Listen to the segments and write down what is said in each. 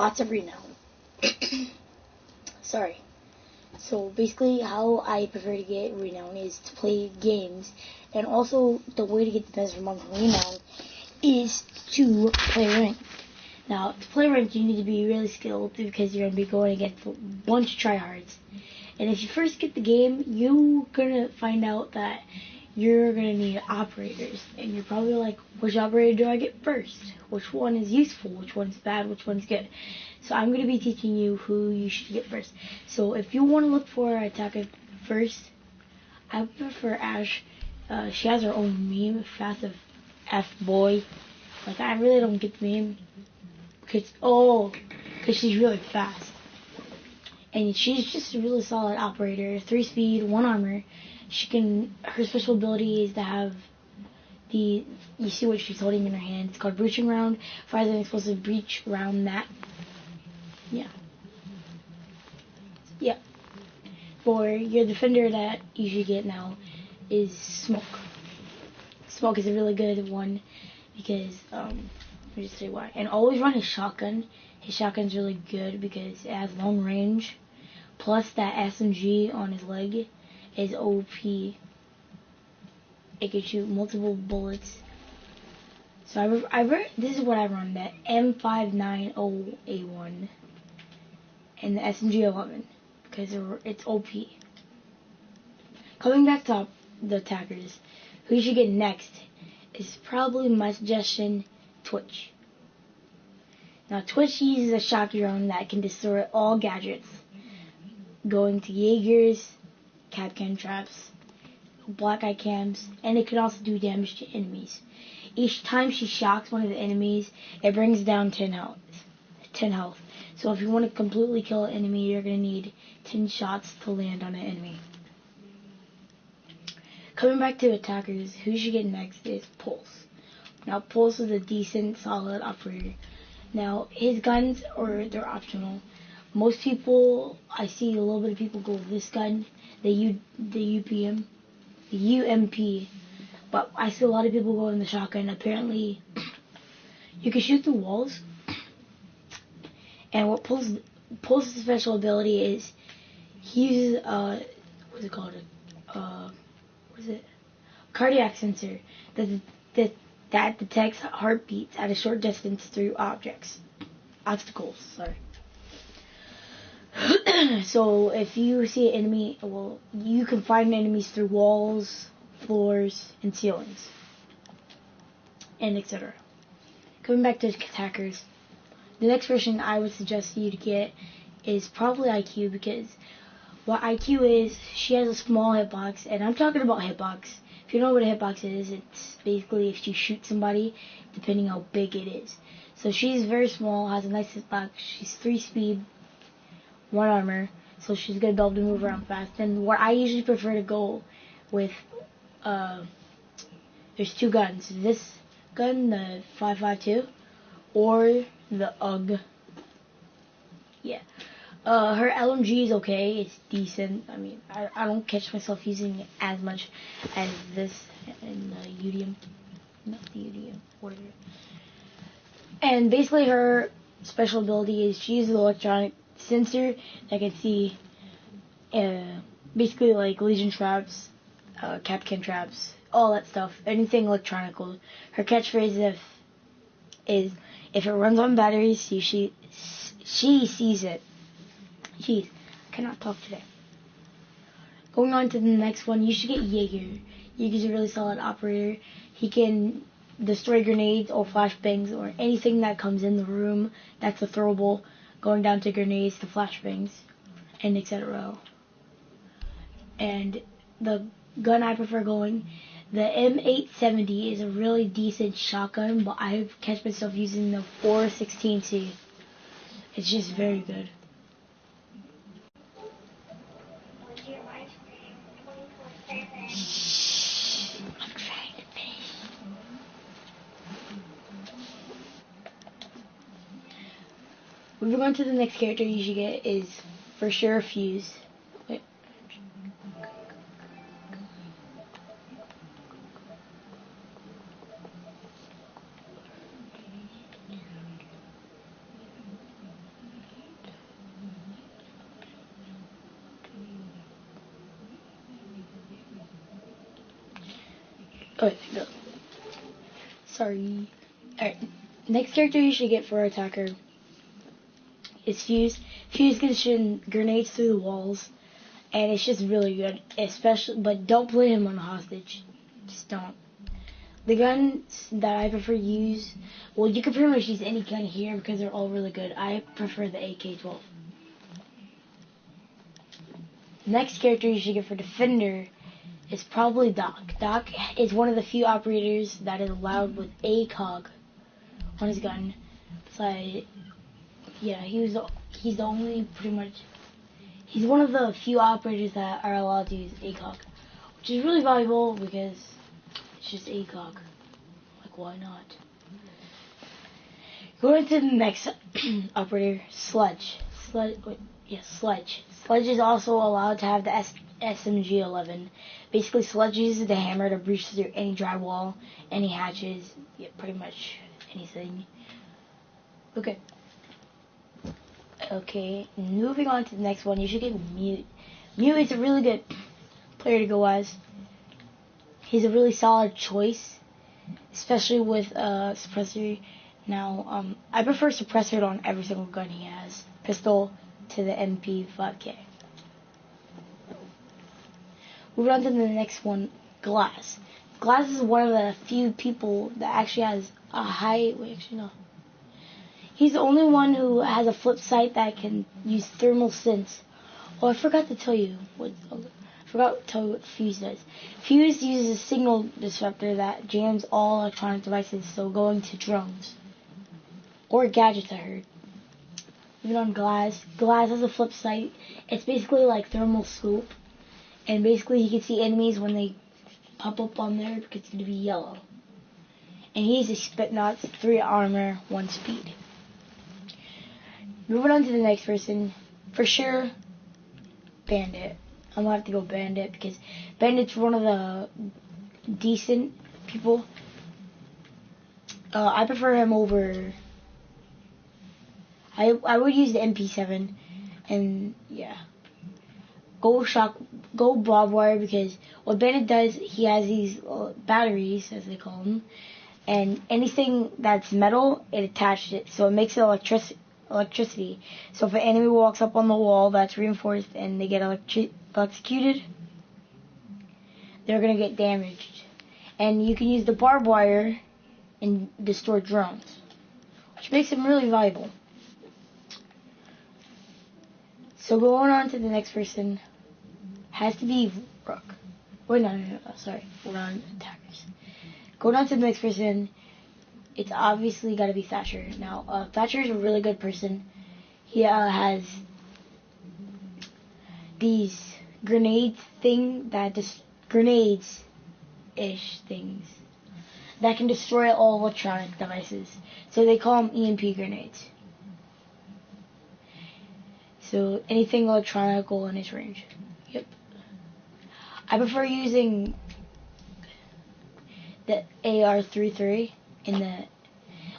lots of renown. Sorry. So basically how I prefer to get renown is to play games, and also the way to get the best amount of renown is to play ranked. Now, to play ranked, you need to be really skilled because you're going to be going against a bunch of tryhards. And if you first get the game, you're going to find out that you're going to need operators. And you're probably like, which operator do I get first? Which one is useful? Which one's bad? Which one's good? So I'm going to be teaching you who you should get first. So if you want to look for an attacker first, I prefer Ashe. She has her own meme, Fast F Boy. Like, I really don't get the meme. Because she's really fast. And she's just a really solid operator. 3 speed, 1 armor. Her special ability is to have you see what she's holding in her hand. It's called Breaching Round. Fires an explosive breach round that. Yeah. For your defender that you should get now is Smoke. Smoke is a really good one because, let me just say why. And always run his shotgun. His shotgun's really good because it has long range. Plus that SMG on his leg is OP. It can shoot multiple bullets. So this is what I run, that M590A1 and the SMG11 because it's OP. Coming back to the attackers, who you should get next is probably my suggestion, Twitch. Now, Twitch uses a shock drone that can destroy all gadgets, going to Jaegers, Kapkan traps, black eye cams, and it can also do damage to enemies. Each time she shocks one of the enemies, it brings down 10 health. So if you want to completely kill an enemy, you're going to need 10 shots to land on an enemy. Coming back to attackers, who you should get next is Pulse. Now, Pulse is a decent, solid operator. Now, his guns, they're optional. Most people, I see a little bit of people go with this gun, the UMP. But I see a lot of people go in the shotgun. Apparently, you can shoot through walls. And what Pulse's special ability is, he uses what's it called? Cardiac sensor that detects heartbeats at a short distance through obstacles. Sorry. So if you see an enemy, you can find enemies through walls, floors, and ceilings, and etc. Coming back to attackers, the next version I would suggest you to get is probably IQ, because what IQ is, she has a small hitbox, and I'm talking about hitbox. If you know what a hitbox is, it's basically if you shoot somebody, depending how big it is. So she's very small, has a nice hitbox, she's 3 speed, 1 armor, so she's going to be able to move around fast. And what I usually prefer to go with, there's 2 guns. This gun, the 5.52, or the UG. Yeah. Her LMG is okay. It's decent. I mean, I don't catch myself using it as much as this in the UDM. Not the UDM. Whatever. And basically her special ability is she uses an electronic sensor that can see basically like Legion traps, Kapkan traps, all that stuff. Anything electronical. Her catchphrase is if it runs on batteries, she sees it. Jeez, I cannot talk today. Going on to the next one, you should get Jaeger. Jaeger's a really solid operator. He can destroy grenades or flashbangs or anything that comes in the room that's a throwable, going down to grenades to flashbangs, and etc. And the gun I prefer going, the M870 is a really decent shotgun, but I catch myself using the 416C. It's just very good. Moving on to the next character you should get is for sure Fuse. Wait. Oh, no. Sorry. Alright. Next character you should get for attacker is Fuse. Fuse can shoot grenades through the walls, and it's just really good. Especially, but don't play him on a hostage. Just don't. The guns that I prefer to use, well, you can pretty much use any gun here because they're all really good. I prefer the AK-12. Next character you should get for defender is probably Doc. Doc is one of the few operators that is allowed with a cog on his gun. So yeah, he's the only pretty much. He's one of the few operators that are allowed to use ACOG, which is really valuable because it's just ACOG. Like, why not? Going to the next operator, Sledge. Sledge. Sledge is also allowed to have the SMG-11. Basically, Sledge uses the hammer to breach through any drywall, any hatches, yeah, pretty much anything. Okay, moving on to the next one, you should get Mute. Mute is a really good player to go as. He's a really solid choice, especially with suppressor. Now, I prefer suppressor on every single gun he has. Pistol to the MP5K. Moving on to the next one, Glass. Glass is one of the few people that actually has a high... Wait, actually, no. He's the only one who has a flip sight that can use thermal sense. Oh, I forgot to tell you what Fuse does. Fuse uses a signal disruptor that jams all electronic devices, so going to drones. Or gadgets, I heard. Even on Glass. Glass has a flip sight. It's basically like thermal scope. And basically you can see enemies when they pop up on there because it's going to be yellow. And he uses spit knots, 3 armor, 1 speed. Moving on to the next person, for sure, Bandit. I'm gonna have to go Bandit because Bandit's one of the decent people. I prefer him over. I would use the MP7, and yeah, go barbed wire because what Bandit does, he has these batteries as they call them, and anything that's metal, it attaches it, so it makes it electricity. So if an enemy walks up on the wall that's reinforced and they get electrocuted, they're going to get damaged. And you can use the barbed wire and destroy drones, which makes them really valuable. So going on to the next person, has to be Rook. Wait, no, sorry, we're on attackers. Going on to the next person, it's obviously got to be Thatcher. Now, Thatcher is a really good person. He has these grenades-ish things that can destroy all electronic devices. So they call them EMP grenades. So anything electronical in his range. Yep. I prefer using the AR-33 in the...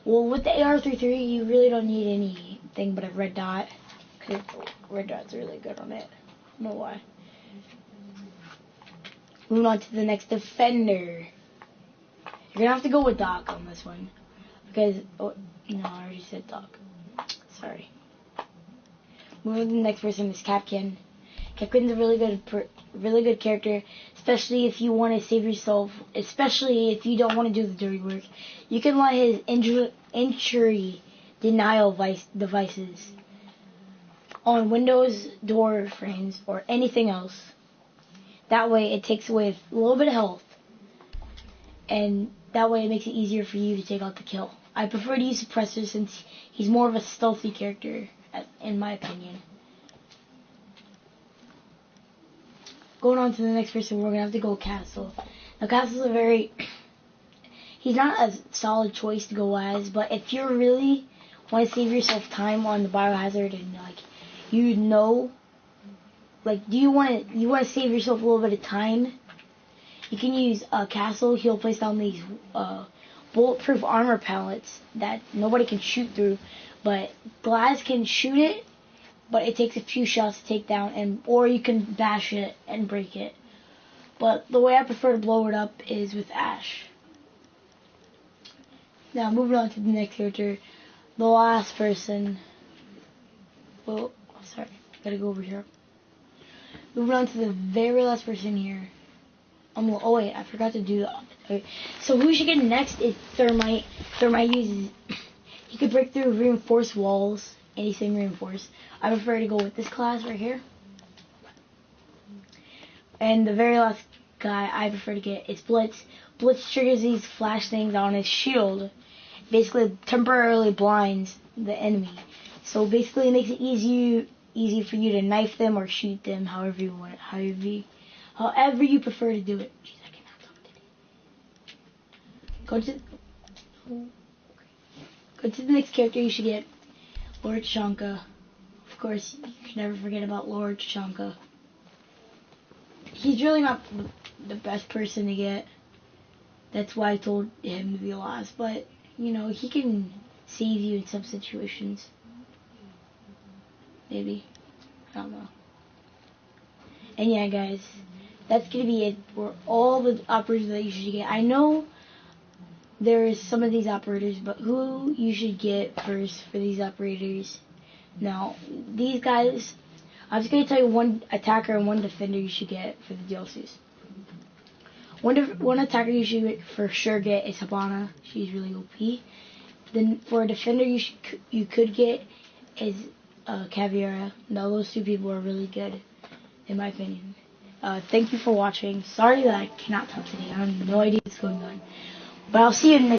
Well, with the AR-33, you really don't need anything but a red dot. Because red dot's really good on it. I don't know why. Moving on to the next defender. You're going to have to go with Doc on this one. Because... Oh, no, I already said Doc. Sorry. Moving on to the next person is Kapkan. Kapkan's a really good character, especially if you want to save yourself, especially if you don't want to do the dirty work. You can let his injury denial devices on windows, door frames, or anything else. That way it takes away a little bit of health, and that way it makes it easier for you to take out the kill. I prefer to use suppressor since he's more of a stealthy character, in my opinion. Going on to the next person, we're going to have to go Castle. Now, Castle's he's not a solid choice to go as, but if you really want to save yourself time on the biohazard and, do you want to save yourself a little bit of time, you can use Castle. He'll place down these bulletproof armor pellets that nobody can shoot through, but Glass can shoot it, but it takes a few shots to take down, or you can bash it and break it. But the way I prefer to blow it up is with Ash. Now moving on to the next character, the last person. Well, sorry, gotta go over here. Moving on to the very last person here. Oh wait, I forgot to do that. Okay. So who should get next is Thermite. Thermite uses, he could break through reinforced walls, anything reinforced. I prefer to go with this class right here. And the very last guy I prefer to get is Blitz. Blitz triggers these flash things on his shield. Basically temporarily blinds the enemy. So basically it makes it easy for you to knife them or shoot them however you want it. However you prefer to do it. Jeez, I cannot talk today. Go to the next character you should get. Lord Tachanka. Of course, you can never forget about Lord Tachanka. He's really not the best person to get. That's why I told him to be last. But, you know, he can save you in some situations. Maybe. I don't know. And yeah, guys, that's going to be it for all the operators that you should get. I know there's some of these operators, but who you should get first for these operators. Now, these guys, I'm just going to tell you one attacker and one defender you should get for the DLCs. One attacker you should for sure get is Hibana. She's really OP. Then for a defender you could get is Caveira. Now those two people are really good, in my opinion. Thank you for watching. Sorry that I cannot talk today. I have no idea what's going on. But I'll see you in the next